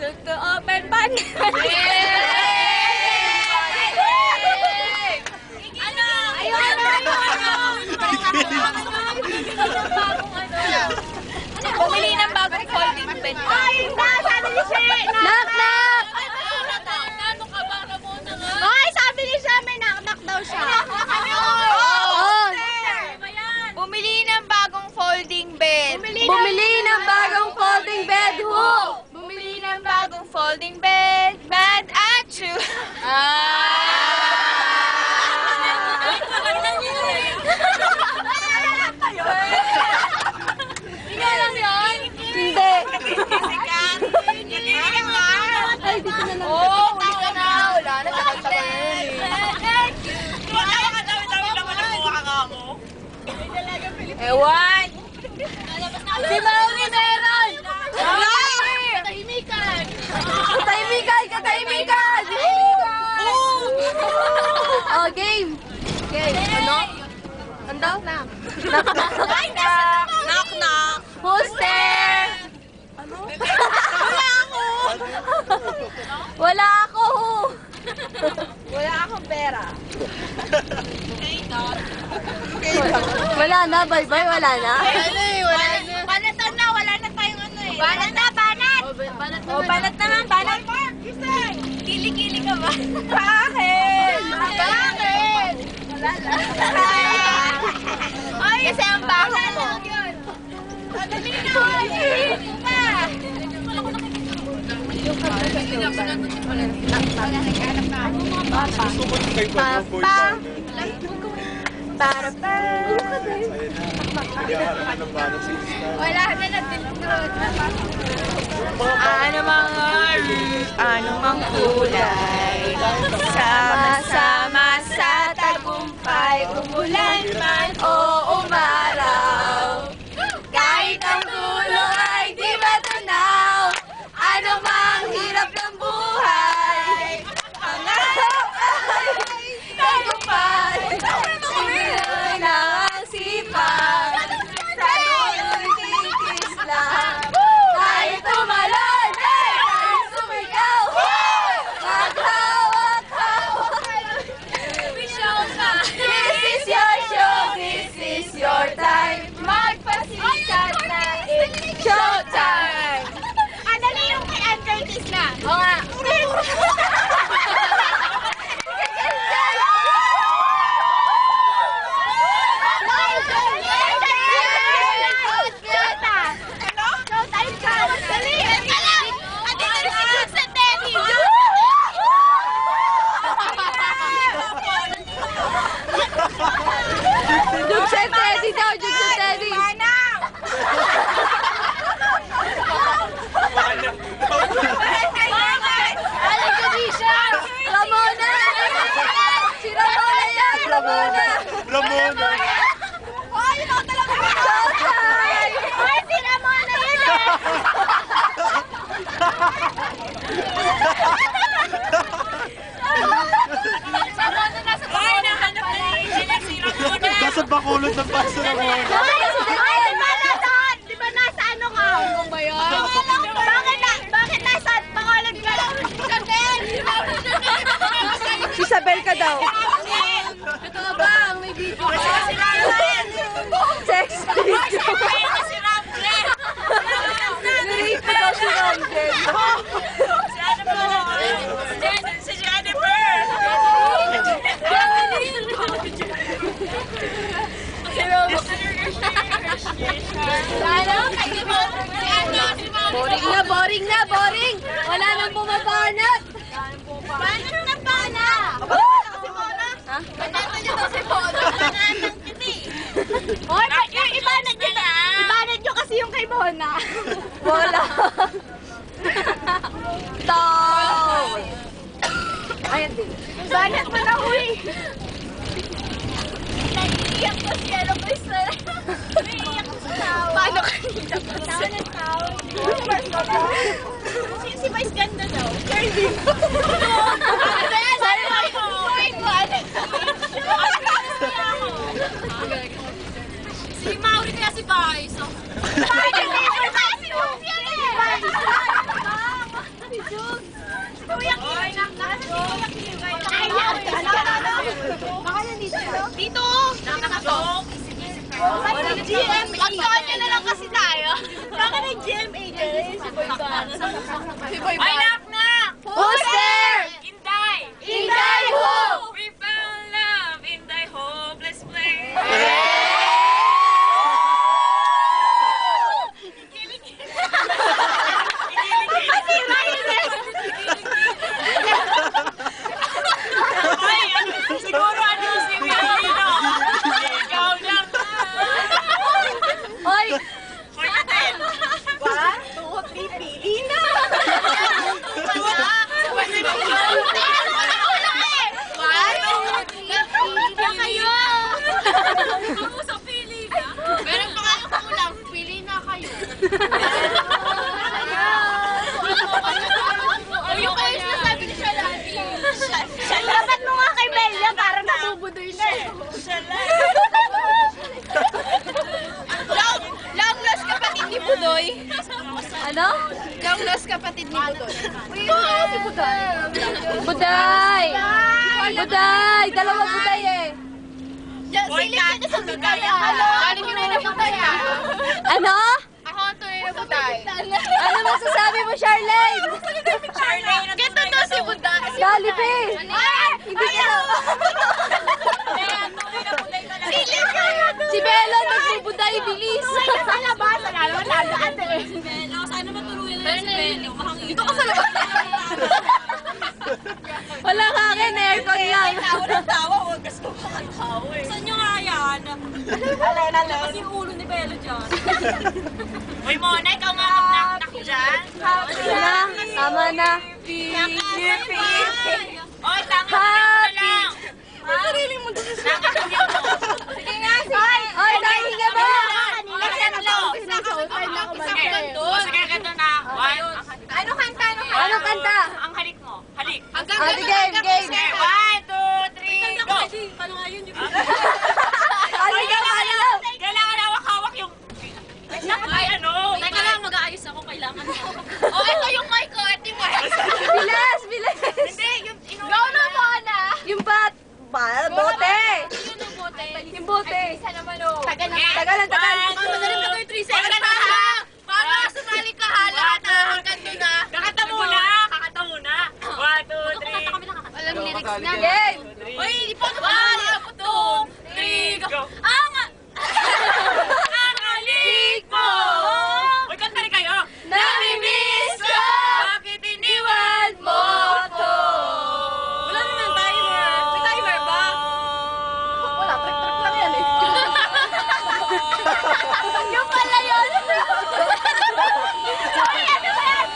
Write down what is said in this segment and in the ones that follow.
Soon to open pan. Bumili ng bagong folding pen. Ay, sabi ni Shay! Knock, knock! Ano ka ba, Ramona nga? Ay, sabi ni Shay, may knock-knock daw siya. Bumili ng bagong folding bed. Bumili ng bagong folding bed. Who? Bumili ng bagong folding bed. Mad at you. Hindi. Ay, dito na lang. Oo, huli ka na. Wala na, tagal-tagal na yun eh. Wala ka dami-dami naman ang buha ka mo. Ewan! Si Maui meron! Katahimikan! Katahimikan! Katahimikan! Oh, game! Game. Ano? Ano? Knock. Knock, knock! Who's there? Ano? Wala ako! Wala ako! Wala akong pera. Wala na, bye-bye, wala na. Banatan na, wala na tayong ano eh. Banat na, banat! Oh, banat naman, banat! Kili-kili ka ba? Bakit? Bakit? Wala lang. Ay, kasi ang baho ko. Dali na, dali pa. Wala na natinutod. Ano mang kulay, sama-sama sa tagumpay, umulan man o umaraw. Kahit ang dulo ay di matunaw, ano mang hirap ng buhay, pangarap ay tagumpay, sinoy na ang sipag, sa'yo'y titis lang. Kahit tumalon ay kahit sumigaw, maghawak-hawak kayo. This is your show, this is your time, magpasikat na it's showtime. Dali yung kay Andrew na. Oo nga. Jug sa Teddy daw, jug sa Teddy. Alam ko di siya. Ramona. Si Ramona yan, Ramona. Ramona! Ay, ikaw talaga. Showtime. Ay, si Ramona yun eh. Ramona nasa bakulot. Ay, nahanap na yung si Ramona. Nasa bakulot ng paso na mo. Ay, di ba nasa, di ba nasa ano ka? Ano ba yan? Bakit nasa bakulot ka? Si Isabel ka daw. Totoo ba? Ang may video. Sex video. Si Ramon. Nirate pa daw si Ramjen. Si Jennifer! Boring na, boring na, boring! Wala nang bumabanat! Paano na pana? Ha? Banatan niyo daw si Mona. Banatan kita eh. Oy, ibanat niyo na. Ibanat niyo kasi yung kay Mona. Wala! Tol! Ayan din. Banat mo na, huy. Naiiyak ko si ano ko isa. Naiiyak ko sa tao. Paano kanina ko sa tao? Si Vice ganda daw. Curvy. Sorry ako. Si Maui kaya si Vice. Si GMA. Mag-Sonya na lang kasi tayo. Bakit may GMA dyan? Si Boy Band. Si Boy Ay, Band. knock knock! Who's there? Inday! Inday who? We found love in thy hopeless place. Ay, siguro ano si Wilino? Ikaw lang. Hoy! For the 10. 1, 2, 3, pili na! Kamusta pili na? Meron pa kayong kulang. Pili na kayo. Yung kayo sinasabi ni Shalani. Laban mo nga kay Belia para nabubudoy na eh. Long lost kapatid ni Budoy. Ano? Long lost kapatid ni Budoy. Si Budoy. Buday! Buday! Dalawa Buday eh. Silip ka na sa Buday. Galing yun na Buday ah. Ano? Ako ang tunay na Buday. Ano masasabi mo, Charlene? Charlene, Ganto to si Buday. Jollibee! Hindi ka Silip ka! Si Bella nagbubuday, bilis! Sa labas, nalagaan eh. Bello, sana matuluyan na si Bello. Dito ka sa labas. Wala ka akin, aircon lang. Tawa, huwag gusto ko ang tawa eh. Saan nyo nga yan? Kasi yung ulo ni Bello dyan. Uy, Mona, ikaw nga mag-knock-knock dyan. Tama na. Oy, tangan na lang. Sarili mo doon sa Nakakagyan mo. Sige nga, sige. Oy, nahinga ba? Sige, ganito na. Ano kanta? Anong kanta? Ang halik mo. Halik. Game. Okay, 1, 2, 3, go! Ano ka ba? Kailangan hawak-hawak yung... Ay, ano? Teka lang, mag-aayos ako. Kailangan ko. Oh, ito yung mic ko. Ito yung mic. Bilis! Hindi, yung... Go na po na! Yung bote! Yung bote! Tagal. Madalim na ko yung 3 seconds. Para sumali ka ha, lahat na hanggang doon na. Kakanta muna. 1, 2, 3. Walang lyrics na. Game! Uy, paano ba? 1, 2, 3, go! Ang halik mo! Uy, kanta rin kayo. namimiss ko! Bakit iniwan mo ko? Wala naman timer. May timer ba? Wala, track lang yan eh. Yung pala yun! Sorry, ano ba yan?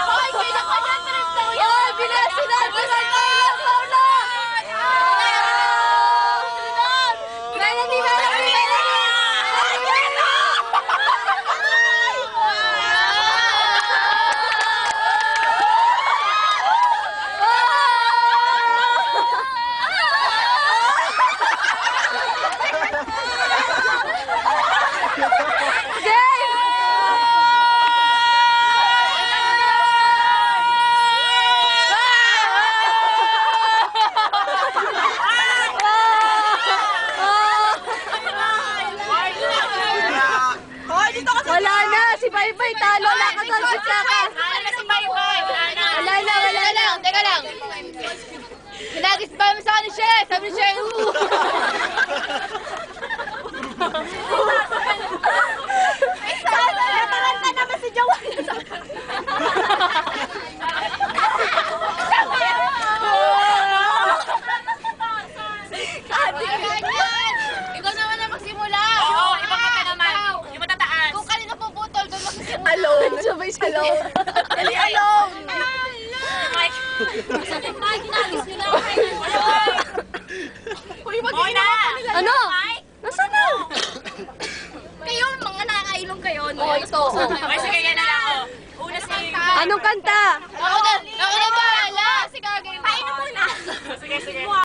Hoy, kaya ka na trip daw yan! Hoy, bilis! Sinaturan mo lang, Paula! Melanie! Wala na! Si Baybay talo na kasagsit sa akin! Wala na si Baybay. Wala na! Teka lang! Pinagis ba mo sa akin ni Chef? Sabi ni Chef, Nataranta naman si Joanna. Ikaw naman na magsimula! Oo, ibang kanta naman. Yung matataas. Kung kanina puputol, doon magsimula. Alone. Sabay sa alone. Dali, alone! Mike. Saan yung Mike? Ginagis nyo na ako kayo. Uy, Okay na. Ano? Mike? Nasaan na? Kayo, mga nakakainom kayo. Oh, ito. Ay, sige, yan na lang. Una si... Anong kanta?